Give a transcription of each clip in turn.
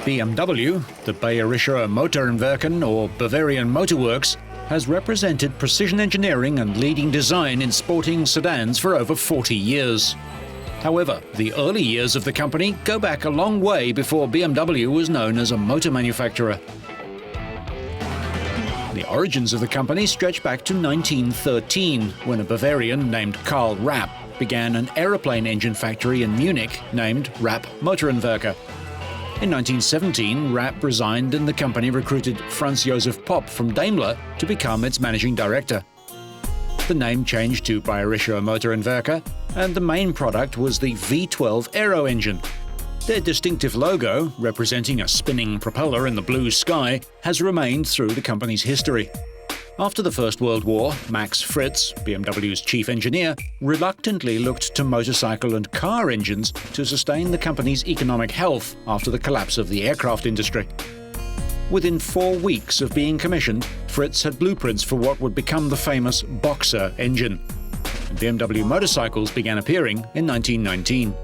BMW, the Bayerische Motoren or Bavarian Motor Works, has represented precision engineering and leading design in sporting sedans for over 40 years. However, the early years of the company go back a long way before BMW was known as a motor manufacturer. The origins of the company stretch back to 1913, when a Bavarian named Karl Rapp began an aeroplane engine factory in Munich named Rapp Motorenwerke. In 1917, Rapp resigned and the company recruited Franz Josef Popp from Daimler to become its managing director. The name changed to Bayerische Motorenwerke, and the main product was the V12 aero engine. Their distinctive logo, representing a spinning propeller in the blue sky, has remained through the company's history. After the First World War, Max Friz, BMW's chief engineer, reluctantly looked to motorcycle and car engines to sustain the company's economic health after the collapse of the aircraft industry. Within 4 weeks of being commissioned, Friz had blueprints for what would become the famous Boxer engine. BMW motorcycles began appearing in 1919.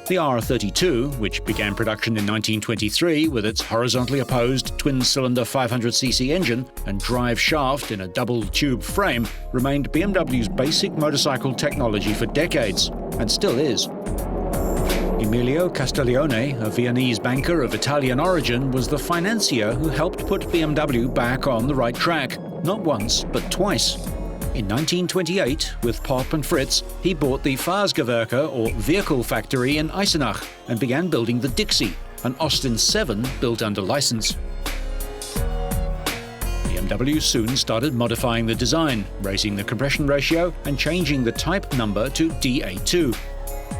The R32, which began production in 1923 with its horizontally opposed twin-cylinder 500cc engine and drive shaft in a double-tube frame, remained BMW's basic motorcycle technology for decades, and still is. Emilio Castiglione, a Viennese banker of Italian origin, was the financier who helped put BMW back on the right track, not once but twice. In 1928, with Popp and Friz, he bought the Fahrzeugwerke, or vehicle factory, in Eisenach and began building the Dixie, an Austin 7 built under license. BMW soon started modifying the design, raising the compression ratio and changing the type number to DA2.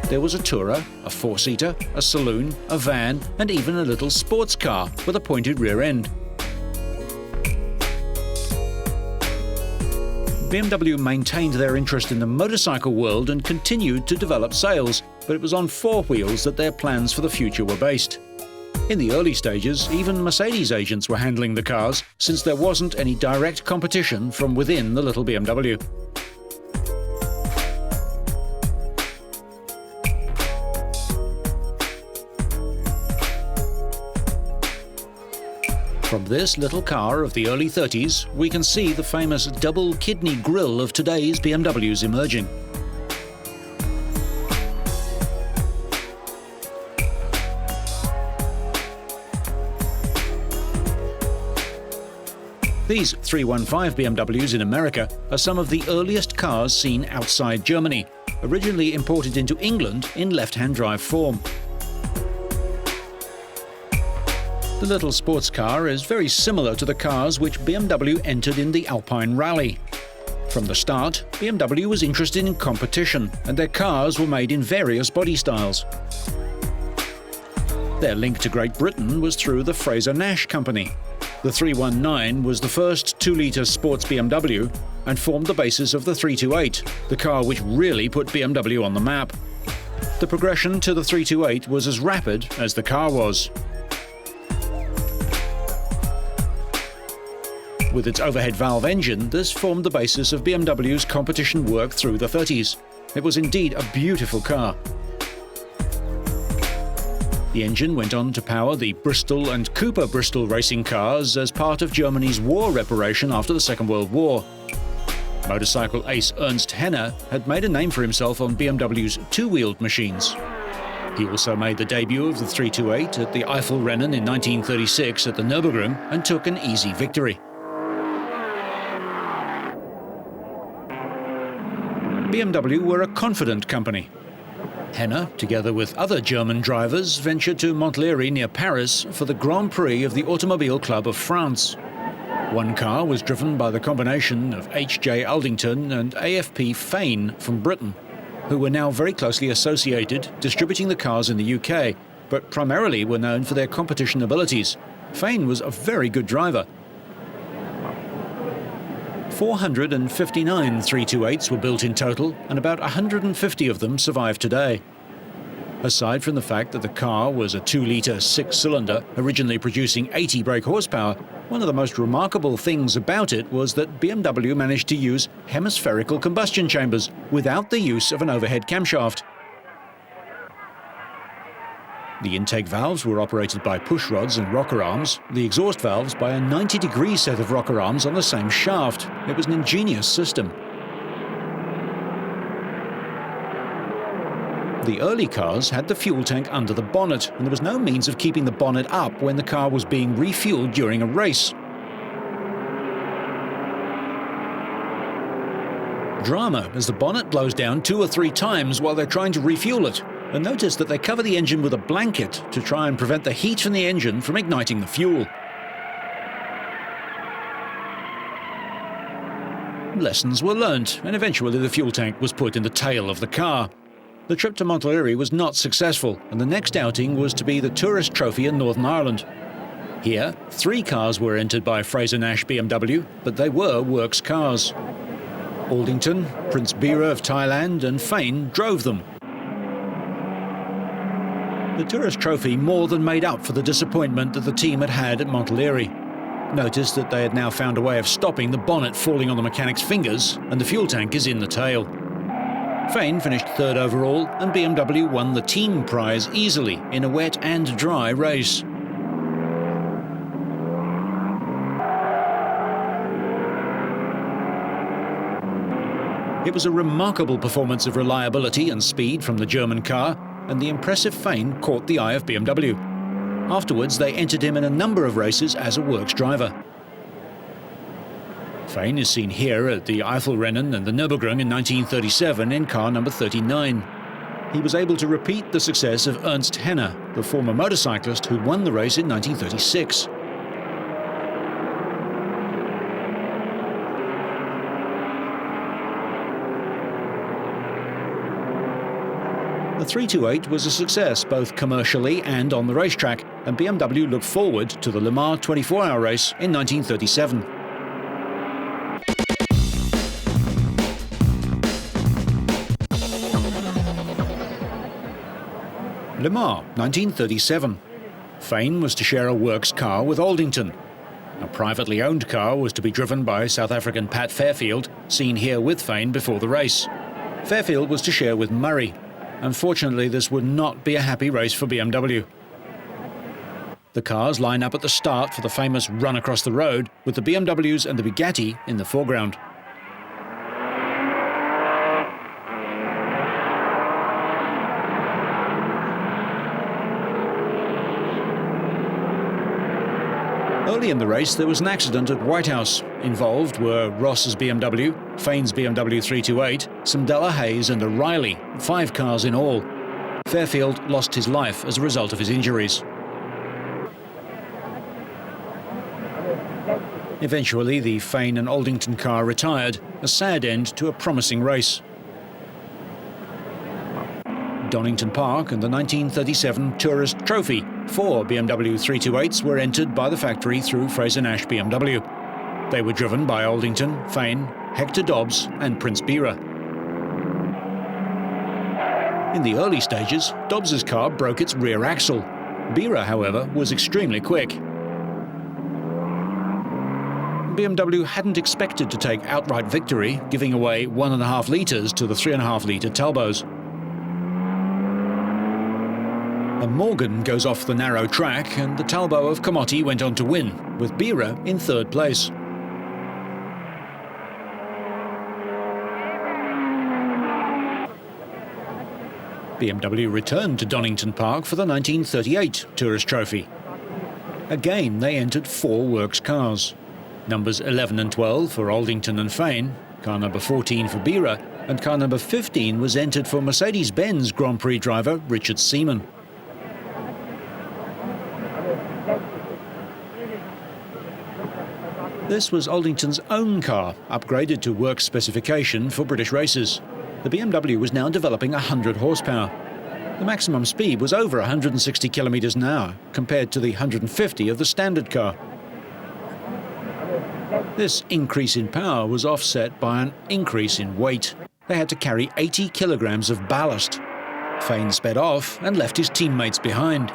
There was a tourer, a four-seater, a saloon, a van, and even a little sports car with a pointed rear end. BMW maintained their interest in the motorcycle world and continued to develop sales, but it was on four wheels that their plans for the future were based. In the early stages, even Mercedes agents were handling the cars, since there wasn't any direct competition from within the little BMW. From this little car of the early 30s, we can see the famous double-kidney grille of today's BMWs emerging. These 315 BMWs in America are some of the earliest cars seen outside Germany, originally imported into England in left-hand drive form. The little sports car is very similar to the cars which BMW entered in the Alpine Rally. From the start, BMW was interested in competition, and their cars were made in various body styles. Their link to Great Britain was through the Fraser-Nash Company. The 319 was the first 2-litre sports BMW and formed the basis of the 328, the car which really put BMW on the map. The progression to the 328 was as rapid as the car was. With its overhead valve engine, this formed the basis of BMW's competition work through the 30s. It was indeed a beautiful car. The engine went on to power the Bristol and Cooper Bristol racing cars as part of Germany's war reparation after the Second World War. Motorcycle ace Ernst Henner had made a name for himself on BMW's two-wheeled machines. He also made the debut of the 328 at the Eifelrennen in 1936 at the Nürburgring and took an easy victory. BMW were a confident company. Henner, together with other German drivers, ventured to Montlhéry near Paris for the Grand Prix of the Automobile Club of France. One car was driven by the combination of H.J. Aldington and AFP Fane from Britain, who were now very closely associated, distributing the cars in the UK, but primarily were known for their competition abilities. Fane was a very good driver. 459 328s were built in total, and about 150 of them survive today. Aside from the fact that the car was a 2-litre 6-cylinder, originally producing 80 brake horsepower, one of the most remarkable things about it was that BMW managed to use hemispherical combustion chambers without the use of an overhead camshaft. The intake valves were operated by push rods and rocker arms, the exhaust valves by a 90-degree set of rocker arms on the same shaft. It was an ingenious system. The early cars had the fuel tank under the bonnet, and there was no means of keeping the bonnet up when the car was being refueled during a race. Drama as the bonnet blows down 2 or 3 times while they're trying to refuel it. And notice that they cover the engine with a blanket to try and prevent the heat from the engine from igniting the fuel. Lessons were learnt, and eventually the fuel tank was put in the tail of the car. The trip to Montlhéry was not successful, and the next outing was to be the Tourist Trophy in Northern Ireland. Here, 3 cars were entered by Fraser-Nash BMW, but they were works cars. Aldington, Prince Bira of Thailand and Fane drove them. The Tourist Trophy more than made up for the disappointment that the team had had at Montlhéry. Notice that they had now found a way of stopping the bonnet falling on the mechanic's fingers, and the fuel tank is in the tail. Fane finished 3rd overall, and BMW won the team prize easily in a wet and dry race. It was a remarkable performance of reliability and speed from the German car, and the impressive Fane caught the eye of BMW. Afterwards, they entered him in a number of races as a works driver. Fane is seen here at the Eifelrennen and the Nürburgring in 1937 in car number 39. He was able to repeat the success of Ernst Henner, the former motorcyclist who won the race in 1936. The 328 was a success both commercially and on the racetrack, and BMW looked forward to the Le Mans 24-hour race in 1937. Le Mans, 1937. Fane was to share a works car with Aldington. A privately owned car was to be driven by South African Pat Fairfield, seen here with Fane before the race. Fairfield was to share with Murray. Unfortunately, this would not be a happy race for BMW. The cars line up at the start for the famous run across the road, with the BMWs and the Bugatti in the foreground. Early in the race, there was an accident at Whitehouse. Involved were Ross's BMW, Fane's BMW 328, some Della Hayes and a Riley, 5 cars in all. Fairfield lost his life as a result of his injuries. Eventually, the Fane and Aldington car retired, a sad end to a promising race. Donington Park and the 1937 Tourist Trophy. 4 BMW 328s were entered by the factory through Fraser-Nash BMW. They were driven by Aldington, Fane, Hector Dobbs and Prince Bira. In the early stages, Dobbs's car broke its rear axle. Bira, however, was extremely quick. BMW hadn't expected to take outright victory, giving away 1.5 litres to the 3.5-litre Talbots. A Morgan goes off the narrow track, and the Talbot of Comotti went on to win, with Bira in 3rd place. BMW returned to Donington Park for the 1938 Tourist Trophy. Again, they entered 4 works cars. Numbers 11 and 12 for Aldington and Fane, car number 14 for Bira, and car number 15 was entered for Mercedes-Benz Grand Prix driver Richard Seaman. This was Aldington's own car, upgraded to works specification for British races. The BMW was now developing 100 horsepower. The maximum speed was over 160 kilometers an hour, compared to the 150 of the standard car. This increase in power was offset by an increase in weight. They had to carry 80 kilograms of ballast. Fane sped off and left his teammates behind.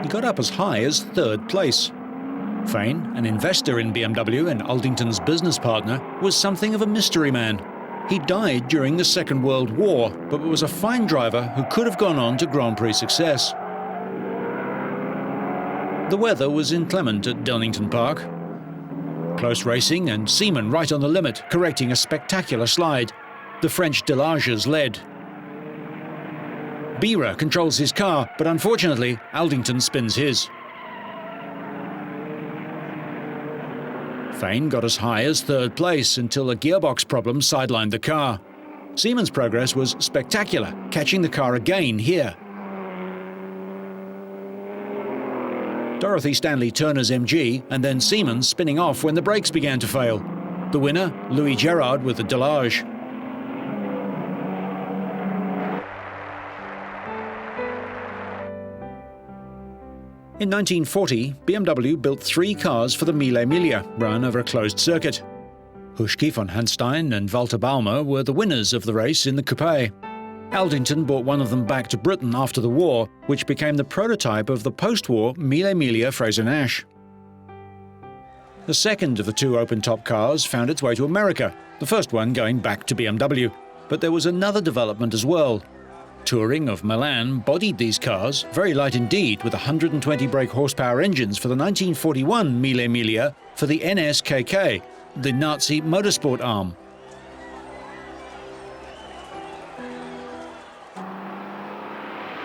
He got up as high as 3rd place. Fane, an investor in BMW and Aldington's business partner, was something of a mystery man. He died during the Second World War, but was a fine driver who could have gone on to Grand Prix success. The weather was inclement at Donington Park. Close racing and Seaman right on the limit, correcting a spectacular slide. The French Delages led. Bira controls his car, but unfortunately, Aldington spins his. Fane got as high as third place until a gearbox problem sidelined the car. Seaman's progress was spectacular, catching the car again here. Dorothy Stanley Turner's MG, and then Seaman spinning off when the brakes began to fail. The winner, Louis Gerard with the Delage. In 1940, BMW built 3 cars for the Mille Miglia, run over a closed circuit. Huschke von Hanstein and Walter Baumer were the winners of the race in the coupe. Aldington brought one of them back to Britain after the war, which became the prototype of the post-war Mille Miglia Frazer-Nash. The second of the 2 open-top cars found its way to America, the first one going back to BMW. But there was another development as well. Touring of Milan bodied these cars, very light indeed, with 120 brake horsepower engines for the 1941 Mille Miglia for the NSKK, the Nazi motorsport arm.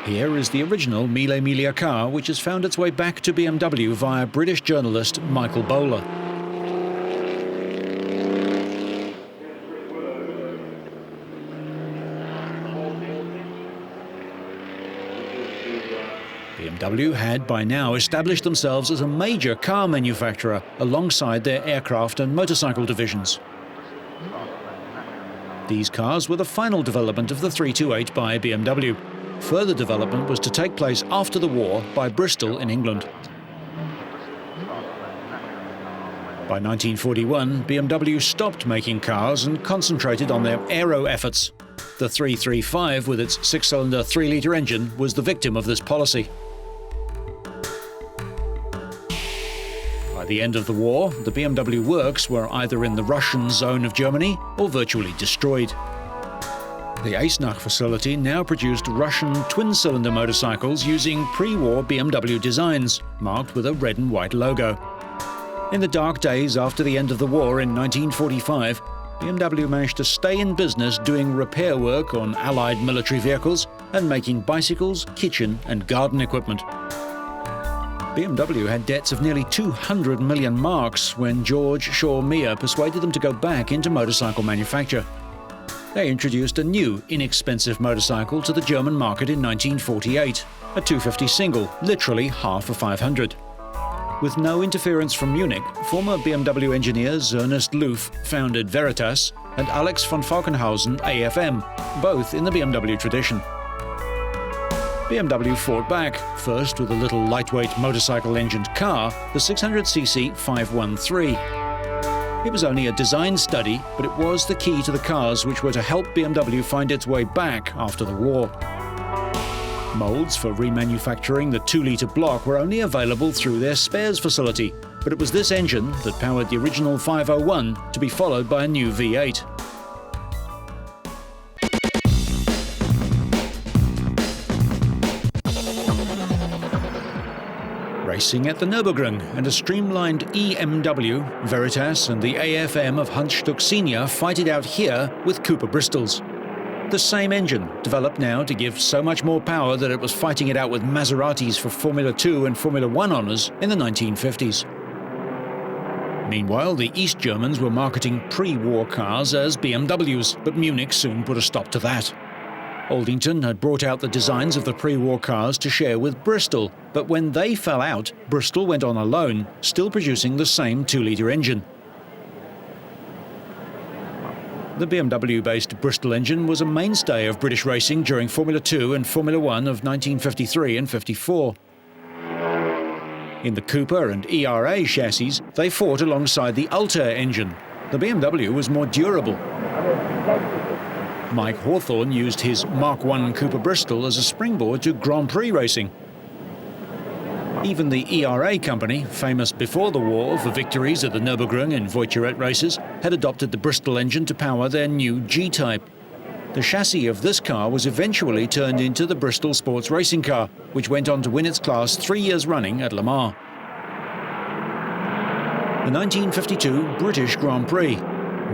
Here is the original Mille Miglia car, which has found its way back to BMW via British journalist Michael Bowler. BMW had by now established themselves as a major car manufacturer alongside their aircraft and motorcycle divisions. These cars were the final development of the 328 by BMW. Further development was to take place after the war by Bristol in England. By 1941, BMW stopped making cars and concentrated on their aero efforts. The 335 with its 6-cylinder 3-litre engine was the victim of this policy. By the end of the war, the BMW works were either in the Russian zone of Germany or virtually destroyed. The Eisenach facility now produced Russian twin-cylinder motorcycles using pre-war BMW designs, marked with a red and white logo. In the dark days after the end of the war in 1945, BMW managed to stay in business doing repair work on Allied military vehicles and making bicycles, kitchen and garden equipment. BMW had debts of nearly 200 million marks when George Shaw Meyer persuaded them to go back into motorcycle manufacture. They introduced a new, inexpensive motorcycle to the German market in 1948, a 250 single, literally half a 500. With no interference from Munich, former BMW engineers Ernest Loof founded Veritas and Alex von Falkenhausen AFM, both in the BMW tradition. BMW fought back, first with a little lightweight motorcycle-engined car, the 600cc 513. It was only a design study, but it was the key to the cars which were to help BMW find its way back after the war. Molds for remanufacturing the 2-litre block were only available through their spares facility, but it was this engine that powered the original 501 to be followed by a new V8. Racing at the Nürburgring and a streamlined EMW, Veritas and the AFM of Huntsstuck Senior fight it out here with Cooper Bristols. The same engine, developed now to give so much more power that it was fighting it out with Maseratis for Formula 2 and Formula 1 honours in the 1950s. Meanwhile, the East Germans were marketing pre-war cars as BMWs, but Munich soon put a stop to that. Aldington had brought out the designs of the pre-war cars to share with Bristol, but when they fell out, Bristol went on alone, still producing the same 2-litre engine. The BMW-based Bristol engine was a mainstay of British racing during Formula 2 and Formula 1 of 1953 and 54. In the Cooper and ERA chassis, they fought alongside the Altair engine. The BMW was more durable. Mike Hawthorne used his Mark I Cooper Bristol as a springboard to Grand Prix racing. Even the ERA company, famous before the war for victories at the Nürburgring and Voiturette races, had adopted the Bristol engine to power their new G-Type. The chassis of this car was eventually turned into the Bristol sports racing car, which went on to win its class 3 years running at Le Mans. The 1952 British Grand Prix.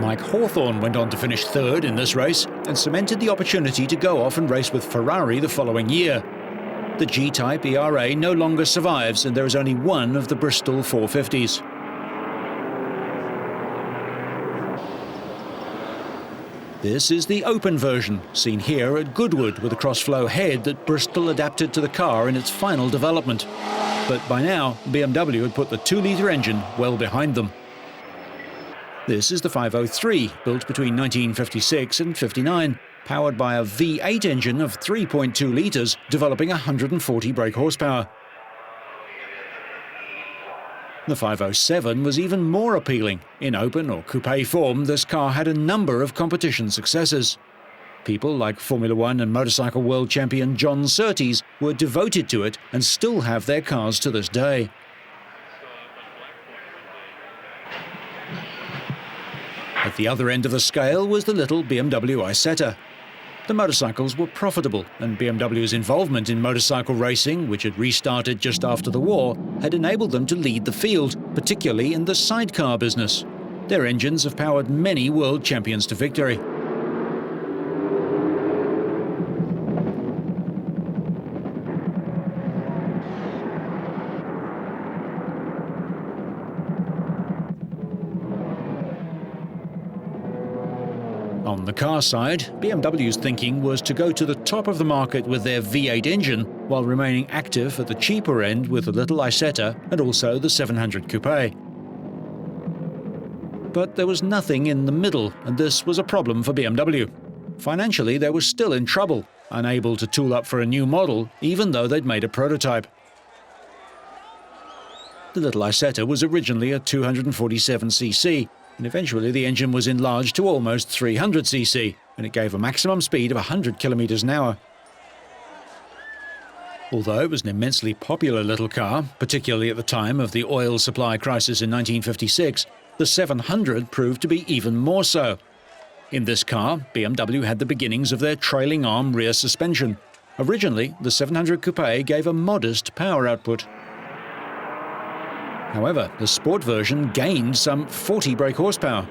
Mike Hawthorn went on to finish third in this race and cemented the opportunity to go off and race with Ferrari the following year. The G-Type ERA no longer survives, and there is only one of the Bristol 450s. This is the open version, seen here at Goodwood with a cross-flow head that Bristol adapted to the car in its final development. But by now, BMW had put the 2-litre engine well behind them. This is the 503, built between 1956 and 59, powered by a V8 engine of 3.2 litres, developing 140 brake horsepower. The 507 was even more appealing. In open or coupe form, this car had a number of competition successes. People like Formula One and motorcycle world champion John Surtees were devoted to it and still have their cars to this day. At the other end of the scale was the little BMW Isetta. The motorcycles were profitable, and BMW's involvement in motorcycle racing, which had restarted just after the war, had enabled them to lead the field, particularly in the sidecar business. Their engines have powered many world champions to victory. On the car side, BMW's thinking was to go to the top of the market with their V8 engine, while remaining active at the cheaper end with the little Isetta and also the 700 Coupe. But there was nothing in the middle, and this was a problem for BMW. Financially, they were still in trouble, unable to tool up for a new model, even though they'd made a prototype. The little Isetta was originally a 247cc, and eventually the engine was enlarged to almost 300cc, and it gave a maximum speed of 100 km an hour. Although it was an immensely popular little car, particularly at the time of the oil supply crisis in 1956, the 700 proved to be even more so. In this car, BMW had the beginnings of their trailing arm rear suspension. Originally, the 700 Coupe gave a modest power output. However, the sport version gained some 40 brake horsepower.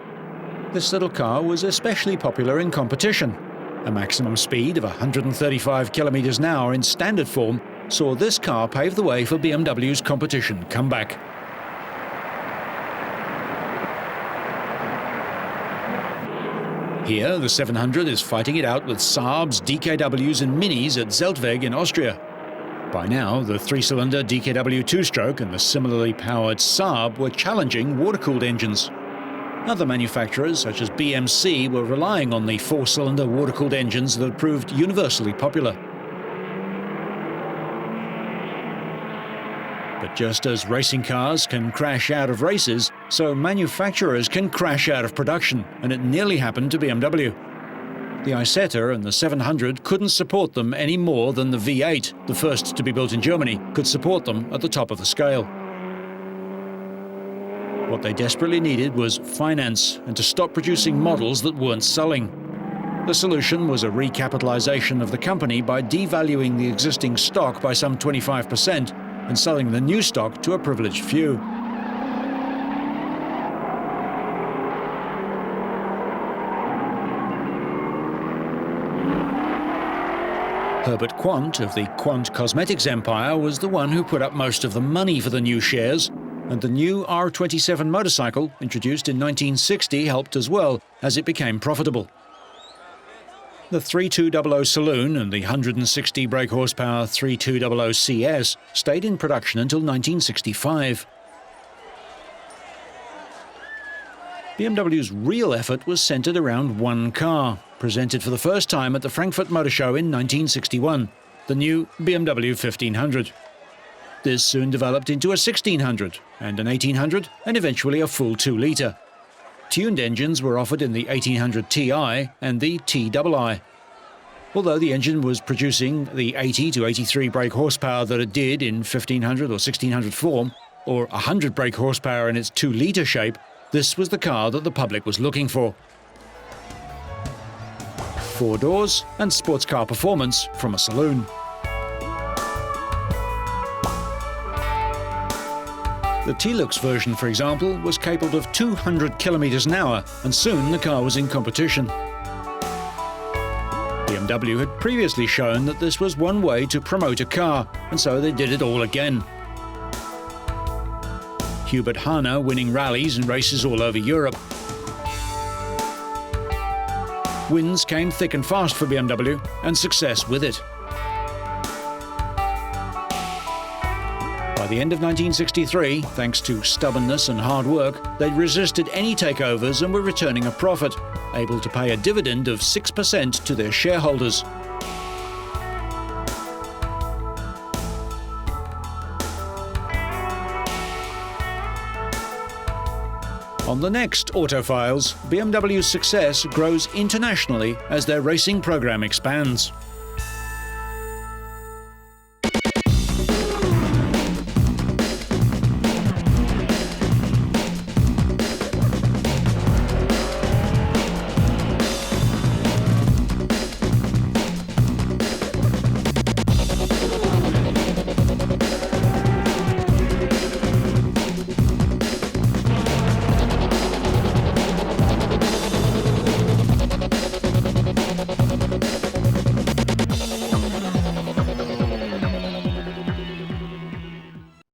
This little car was especially popular in competition. A maximum speed of 135 km an hour in standard form saw this car pave the way for BMW's competition comeback. Here, the 700 is fighting it out with Saabs, DKWs and Minis at Zeltweg in Austria. By now, the 3-cylinder DKW 2-stroke and the similarly powered Saab were challenging water-cooled engines. Other manufacturers, such as BMC, were relying on the 4-cylinder water-cooled engines that had proved universally popular. But just as racing cars can crash out of races, so manufacturers can crash out of production, and it nearly happened to BMW. The Isetta and the 700 couldn't support them any more than the V8, the first to be built in Germany, could support them at the top of the scale. What they desperately needed was finance and to stop producing models that weren't selling. The solution was a recapitalization of the company by devaluing the existing stock by some 25% and selling the new stock to a privileged few. Herbert Quandt of the Quandt Cosmetics empire was the one who put up most of the money for the new shares, and the new R27 motorcycle, introduced in 1960, helped as well, as it became profitable. The 3200 Saloon and the 160 brake horsepower 3200 CS stayed in production until 1965. BMW's real effort was centered around one car, presented for the first time at the Frankfurt Motor Show in 1961, the new BMW 1500. This soon developed into a 1600 and an 1800 and eventually a full 2-litre. Tuned engines were offered in the 1800 Ti and the TII. Although the engine was producing the 80 to 83 brake horsepower that it did in 1500 or 1600 form, or 100 brake horsepower in its 2-litre shape, This was the car that the public was looking for. 4 doors and sports car performance from a saloon. The T-Lux version, for example, was capable of 200 kilometers an hour, and soon the car was in competition. BMW had previously shown that this was one way to promote a car, and so they did it all again. Hubert Hahner winning rallies and races all over Europe. Wins came thick and fast for BMW, and success with it. By the end of 1963, thanks to stubbornness and hard work, they'd resisted any takeovers and were returning a profit, able to pay a dividend of 6% to their shareholders. On the next Autofiles, BMW's success grows internationally as their racing program expands.